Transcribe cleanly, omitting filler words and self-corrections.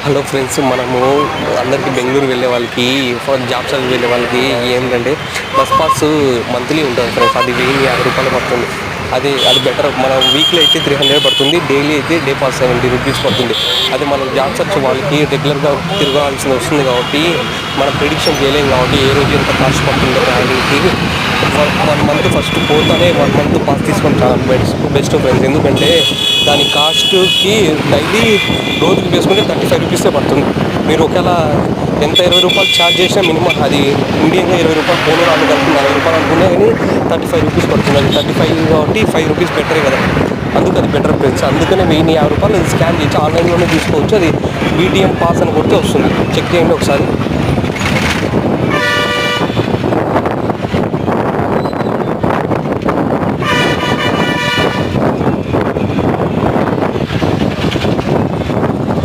Hello friends, మనము అందరికీ బెంగళూరు వెళ్ళే వాళ్ళకి జాబ్ సర్వీస్ వెళ్ళే వాళ్ళకి ఏంటంటే బస్ పాస్ మంత్లీ ఉంటుంది ఫ్రెండ్స్. అది 1050 రూపాయలు పడుతుంది. అది బెటర్. మనం వీక్లీ అయితే 300 పడుతుంది, డైలీ అయితే డే పాస్ 70 రూపీస్ పడుతుంది. అది మనం జాబ్ సర్చ్ వాళ్ళకి రెగ్యులర్గా తిరగాల్సి వస్తుంది కాబట్టి మనం ప్రిడిక్షన్ చేయలేం కాబట్టి ఏ రోజు ఎంత కాస్ట్ పడుతుందో ట్రావెలింగ్కి 1 మంత్ ఫస్ట్ పోతానే 1 మంత్ పాస్ తీసుకుంటాను బెస్ట్ ఫ్రెండ్స్. ఎందుకంటే దాని కాస్ట్కి డైలీ రోజుకి వేసుకుంటే 35 రూపీసే పడుతుంది. మీరు ఒకవేళ ఎంత 20 రూపాయలు ఛార్జ్ చేసినా మినిమం అది ఇండియన్గా 20 రూపాయలు పోను రాను కలిపి 40 రూపాయలు అనుకున్నా కానీ 35 రూపీస్ పడుతుంది. అది 35 కాబట్టి 5 రూపీస్ బెటరే కదా. అందుకు అది బెటర్ ఫ్రెండ్స్. అందుకనే 1050 రూపాయలు అది స్కాన్ చేసి ఆన్లైన్లోనే తీసుకోవచ్చు. అది బీటీఎం పాస్ అని కొడితే వస్తుంది. చెక్ చేయండి ఒకసారి.